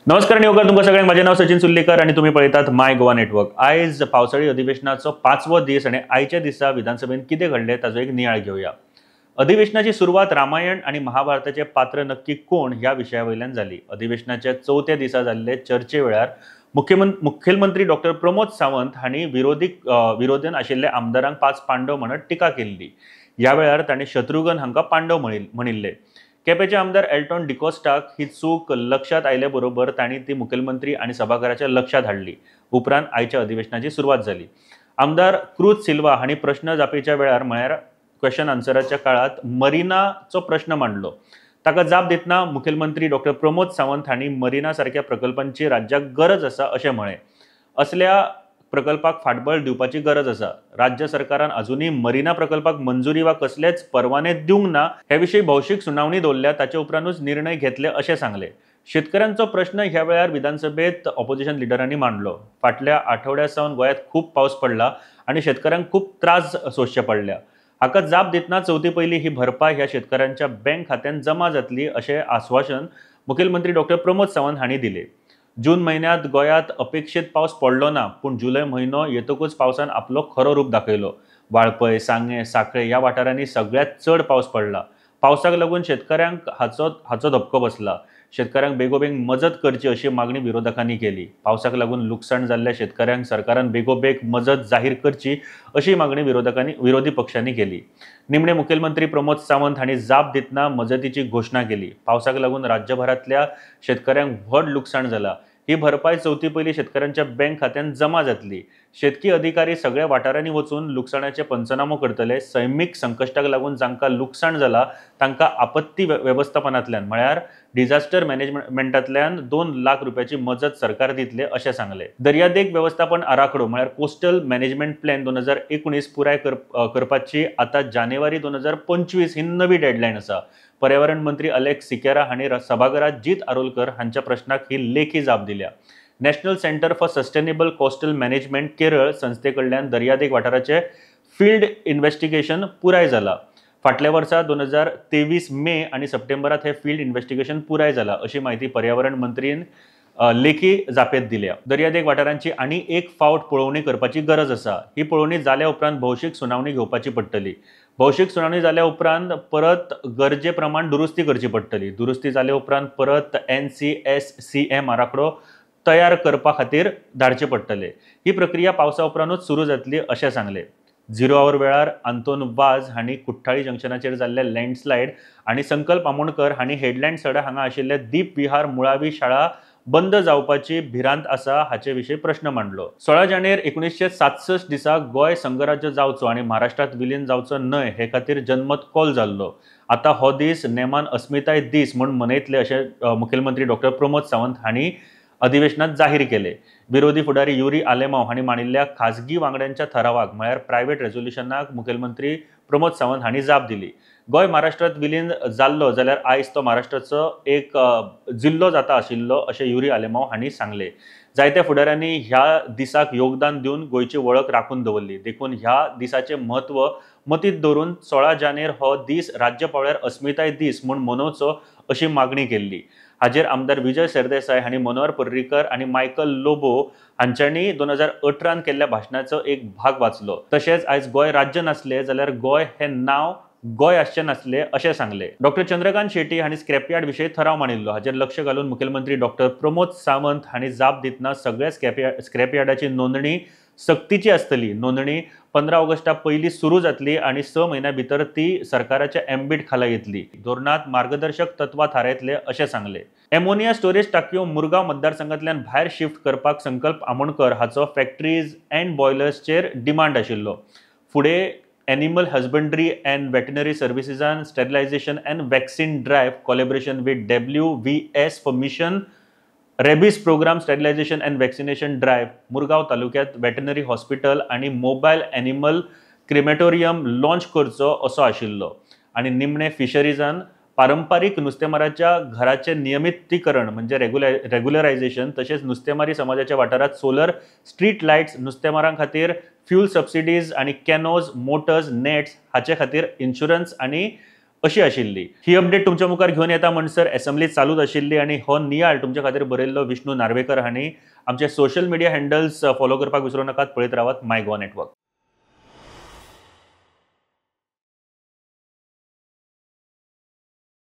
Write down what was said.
नमस्कार आणि तुमका सगळ्यांक माझे नाव सचिन सुल्लेकर आणि तुम्ही पळयतात माय गोवा नेटवर्क। आयज पावसाळी अधिवेशनाचो 5वो दीस आणि आयच्या दिसा विधानसभेत कितें घडले ताचो एक नियाळ घेऊया। अधिवेशनाची सुरुवात रामायण आणि महाभारताचे पात्र नक्की कोण ह्या विशयावयल्यान जाली। अधिवेशनाच्या चौथ्या दिसा जाल्ले चर्चे वेळार मुखेलमंत्री डॉक्टर प्रमोद सावंत हांणी विरोधन आशिल्ले आमदारांक 5 पांडव म्हणत टिका केल्ली। ह्या वेळार तांणी शत्रुघ्न हांका पांडव म्हणिल्ले। केपेचे आमदार एल्टॉन डिकोस्टाक ही चूक लक्षात आयले बरोबर तांणी ती मुखेलमंत्री आणि सभाघराच्या लक्षात हाडली। उपरांत आयच्या अधिवेशनाची सुरुवात जाली। आमदार क्रूज सिल्वा हांणी प्रश्न जापेच्या वेळार म्हळ्यार क्वेश्चन आन्सराच्या काळात मरिनाचो प्रश्न मांडलो। ताका जाप दितना मुखेलमंत्री डॉक्टर प्रमोद सावंत हांणी मरिना सारख्या प्रकल्पांची राज्याक गरज आसा अशें म्हळें। असल्या प्रकल्पाक फाटबळ दिवपाची गरज आसा। राज्य सरकारान अजूनही मरिना प्रकल्पाक मंजुरी वा कसलेच परवाने दिवंक ना हे विशीं भौशीक सुनावणी दवरल्या ताचे उपरांतूच निर्णय घेतले अशें सांगले। शेतकऱ्यांचो प्रश्न ह्या वेळार विधानसभेत ऑपोजिशन लिडरांनी मांडलो। फाटल्या आठवड्यासावन गोंयांत खूप पावस पडला आणि शेतकऱ्यांक खूप त्रास सोंसचे पडल्या। हाका जाप दितना चवथी पयली ही भरपाय ह्या शेतकऱ्यांच्या बँक खात्यांत जमा जातली अशें आश्वासन मुखेलमंत्री डॉक्टर प्रमोद सावंत हांणी दिले। जून महिन्यात गोंयांत अपेक्षित पावस पडलो ना, पूण जुलय म्हयनो येतकूच पावसान आपलो खरो रूप दाखयलो। वाळपय, सांगे, सांखळे ह्या वाठारांनी सगळ्यात चड पावस पडला। पावसाक लागून शेतकऱ्यांक हाचो धपको बसला। शेतकऱ्यांक बेगोबेग मजत करची अशी मागणी विरोधकांनी केली। पावसाक लागून लुकसाण जाल्ल्या शेतकऱ्यांक सरकारान बेगोबेग मजत जाहीर करची अशी मागणी विरोधी पक्षांनी केली। निमणे मुखेलमंत्री प्रमोद सावंत हांणी जाप दितना मजतीची घोषणा केली। पावसाक लागून राज्यभरातल्या शेतकऱ्यांक व्हड लुकसाण जाला। ही भरपाय चवथी पयली शेतकऱ्यांच्या बँक खात्यांत जमा जातली। शेतकी अधिकारी सगळ्या वाठारांनी वचून लुकसाणाचे पंचनामो करतले। सैमीक संकश्टाक लागून जांकां लुकसाण जाला तांकां आपत्ती वेवस्थापनांतल्यान म्हळ्यार डिझास्टर मॅनेजमेंटांतल्यान 2 लाख रुपयाची मजत सरकार दितले अशें सांगले। दर्यादेग वेवस्थापन आराखडो म्हळ्यार कोस्टल मॅनेजमेंट प्लॅन 2019 पुराय करपाची आता जानेवारी 2025 ही नवी डेडलायन आसा। पर्यावरण मंत्री अलेक्स सिकेरा हांणी सभाघरात जीत आरोलकर हांच्या प्रश्नाक ही लेखी जाप दिल्या। National centre for sustainable coastal management Kerala संस्थे कडल्यान दर्यादेग वाठाराचे फील्ड इन्व्हेस्टिगेशन पुराय जाला। फाटल्या वर्सा 2023 मे आणि सप्टेंबरात हे फील्ड इन्व्हेस्टिगेशन पुराय जाला अशी माहिती पर्यावरण मंत्रीन लेखी जापेत दिल्या। दर्यादेग वाठारांची आनी एक फावट पळोवणी करपाची गरज आसा। ही पळोवणी जाल्या उपरांत भौशीक सुनावणी घेवपाची पडटली। भौशीक सुनावणी जाल्या उपरांत परत गरजे प्रमाण दुरुस्ती करची पडटली। दुरुस्ती जाल्या उपरांत परत NCSCM आराखडो तयार करपा खातीर धाडचे पडटले। ही प्रक्रिया पावसा उपरांतूच सुरू जातली अशें सांगले। 0 आवर वेळार आंतोन वाज हांणी कुठ्ठाळी जंक्शनाचेर जाल्ले लँडस्लायड आणि संकल्प आमोणकर हांणी हेडलँड सडा हांगा आशिल्ले दीप विहार मुळावी शाळा बंद जावपाची भिरांत आसा हाचे विशीं प्रश्न मांडलो। 16 जानेर 1967 दिसा गोंय संघराज्य जावचो आणि महाराष्ट्रात विलीन जावचो न्हय हे खातीर जनमत कॉल जाल्लो। आता हो दीस नेमान अस्मिताय दीस म्हूण मनयतले अशें मुखेलमंत्री डॉक्टर प्रमोद सावंत हांणी अधिवेशनात जाहीर केले। विरोधी फुडारी युरी आलेमांव हांणी मांडिल्ल्या खाजगी वांगड्यांच्या ठरावाक म्हळ्यार प्रायव्हेट रेझोल्युशनाक मुखेलमंत्री प्रमोद सावंत हांणी जाप दिली। गोंय महाराष्ट्रात विलीन जाल्लो जाल्यार आयज तो महाराष्ट्राचो एक जिल्लो जाता आशिल्लो अशें युरी आलेमांव हांणी सांगले। जायत्या फुडाऱ्यांनी ह्या दिसाक योगदान दिवन गोंयची वळख राखून दवरली। देखून ह्या दिसाचे महत्व मतींत दवरून 16 जानेर हो दीस राज्य पावल्यार अस्मिताय दीस म्हूण मनोवचो अशी मागणी केल्ली। हाजेर आमदार विजय सरदेसाय हांणी मनोहर पर्रीकर आणि मायकल लोबो हांच्यांनी 2018 केल्ल्या भाशणाचो एक भाग वाचलो। तशेंच आयज गोंय राज्य नासले जाल्यार गोंय हे नांव गोंय आसचें नासले अशें सांगले। डॉक्टर चंद्रकांत शेट्टी हांणी स्क्रॅपयार्ड विशीं ठराव मांडिल्लो। हाजेर लक्ष घालून मुखेलमंत्री डॉक्टर प्रमोद सावंत हांणी जाप दितना सगळ्या स्क्रॅपयार्डाची नोंदणी सक्तीची आसतली। नोंदणी 15 ऑगस्टा पयलीं सुरू जातली आणि 6 म्हयन्यां भितर ती सरकाराच्या एम्बीट खाला येतली। धोरणात मार्गदर्शक तत्वां थारायतले अशें सांगले। एमोनिया स्टोरेज टांकयो मुरगांव मतदारसंघांतल्यान भायर शिफ्ट करपाक संकल्प आमोणकर हाचो फॅक्टरीज एंड बॉयलर्सचेर डिमांड आशिल्लो। फुडें एनिमल हस्बंड्री एंड वेटनरी सर्विसेसान sterilization and vaccine drive collaboration with WVS for mission rabies program sterilization and vaccination drive Murgaon तालुक्यात वेटनरी हॉस्पिटल आणि मोबायल एनिमल क्रिमेटोरियम लॉन्च करचो असो आशिल्लो। आणि निमणे फिशरीजान पारंपारीक नुस्तेमाराच्या घराचे नियमितीकरण म्हणजे रेग्युलरायझेशन तसेच नुस्तेमारी समाजाच्या वाठारात सोलर स्ट्रीट लायट्स नुस्तेमारां खातीर फ्यूल सबसिडीज आणि कॅनोज मोटर्स नेट्स हाचे खातीर इन्शुरन्स आणि अशी आशिल्ली। ही अपडेट तुमच्या मुखार घेवन येता म्हणसर असेंब्ली चालूच आशिल्ली आणि हो नियाळ तुमच्या खातीर बरयल्लो विष्णू नार्वेकर हांणी आमचे सोशल मिडिया हँडल्स फॉलो करपाक विसरूं नाकात, पळयत रावात माय गोवा नेटवर्क।